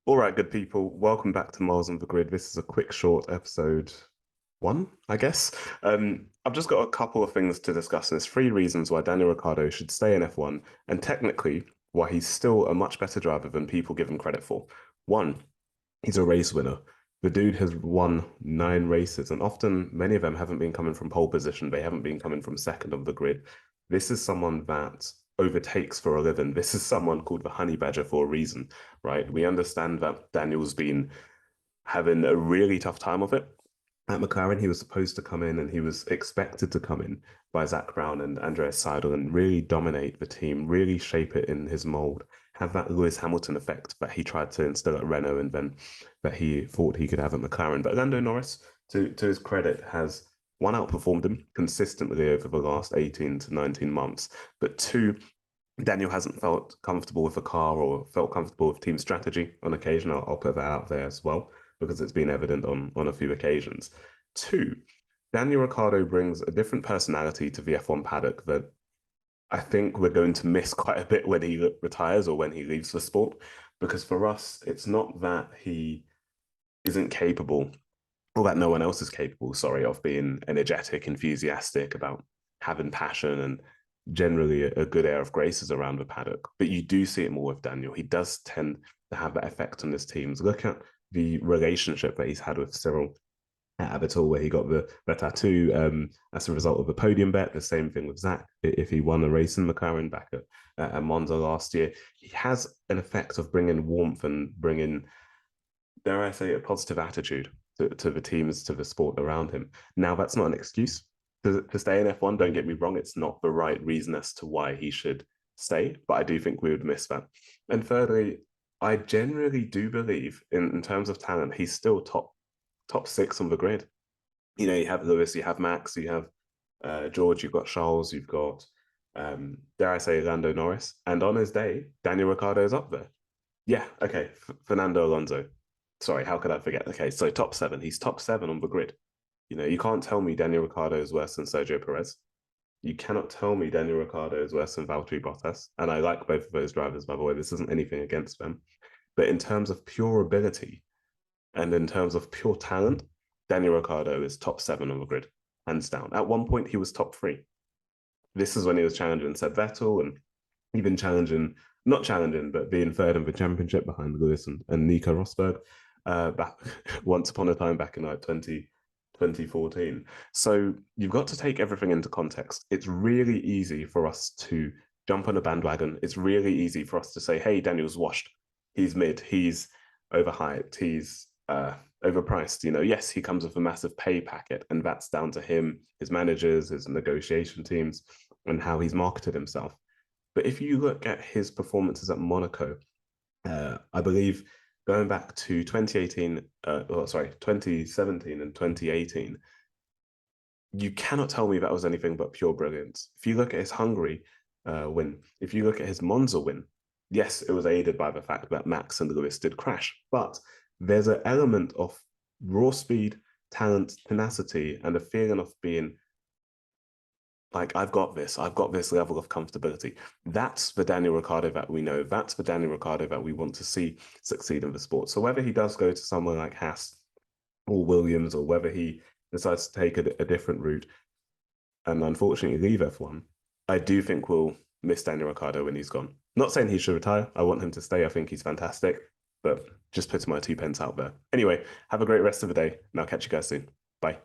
All right, good people. Welcome back to Miles on the Grid. This is a quick, short episode one, I guess. I've just got a couple of things to discuss. And there's three reasons why Daniel Ricciardo should stay in F1, and technically why he's still a much better driver than people give him credit for. One, he's a race winner. The dude has won 9 races, and often many of them haven't been coming from pole position. They haven't been coming from second of the grid. This is someone that overtakes for a living. This is someone called the honey badger for a reason, right? We understand that Daniel's been having a really tough time of it. At McLaren, he was supposed to come in and he was expected to come in by Zach Brown and Andreas Seidel and really dominate the team, really shape it in his mold, have that Lewis Hamilton effect that he tried to instill at Renault and then that he thought he could have at McLaren. But Lando Norris, to his credit, has one, outperformed him consistently over the last 18 to 19 months, but two, Daniel hasn't felt comfortable with the car or felt comfortable with team strategy on occasion. I'll put that out there as well because it's been evident on a few occasions. Two, Daniel Ricciardo brings a different personality to the F1 paddock that I think we're going to miss quite a bit when he retires or when he leaves the sport. Because for us, it's not that he isn't capable or that no one else is capable, sorry, of being energetic, enthusiastic about having passion and generally a good air of graces around the paddock. But you do see it more with Daniel. He does tend to have that effect on his teams. Look at the relationship that he's had with Cyril at Abital, where he got the tattoo as a result of a podium bet. The same thing with Zach, if he won a race in McLaren back at Monza last year. He has an effect of bringing warmth and bringing, dare I say, a positive attitude to the teams, to the sport around him. Now, that's not an excuse to stay in F1. Don't get me wrong, it's not the right reason as to why he should stay, but I do think we would miss that. And thirdly, I generally do believe in terms of talent, he's still top six on the grid. You know, you have Lewis, you have Max, you have George, you've got Charles, you've got, dare I say, Lando Norris. And on his day, Daniel Ricciardo is up there. Yeah, okay. Fernando Alonso. Sorry, how could I forget? Okay, so top seven. He's top seven on the grid. You know, you can't tell me Daniel Ricciardo is worse than Sergio Perez. You cannot tell me Daniel Ricciardo is worse than Valtteri Bottas. And I like both of those drivers, by the way. This isn't anything against them. But in terms of pure ability and in terms of pure talent, Daniel Ricciardo is top seven on the grid, hands down. At one point, he was top three. This is when he was challenging Seb Vettel and even challenging, not challenging, but being third in the championship behind Lewis and Nico Rosberg back once upon a time back in like 2014. So you've got to take everything into context. It's really easy for us to jump on a bandwagon. It's really easy for us to say, hey, Daniel's washed. He's mid. He's overhyped. He's overpriced. You know, yes, he comes with a massive pay packet, and that's down to him, his managers, his negotiation teams, and how he's marketed himself. But if you look at his performances at Monaco, I believe going back to 2018, 2017 and 2018, you cannot tell me that was anything but pure brilliance. If you look at his Hungary win, if you look at his Monza win, yes, it was aided by the fact that Max and Lewis did crash, but there's an element of raw speed, talent, tenacity, and a feeling of being like, I've got this level of comfortability. That's the Daniel Ricciardo that we know. That's the Daniel Ricciardo that we want to see succeed in the sport. So whether he does go to somewhere like Haas or Williams, or whether he decides to take a different route and unfortunately leave F1, I do think we'll miss Daniel Ricciardo when he's gone. Not saying he should retire. I want him to stay. I think he's fantastic, but just putting my 2 pence out there. Anyway, have a great rest of the day, and I'll catch you guys soon. Bye.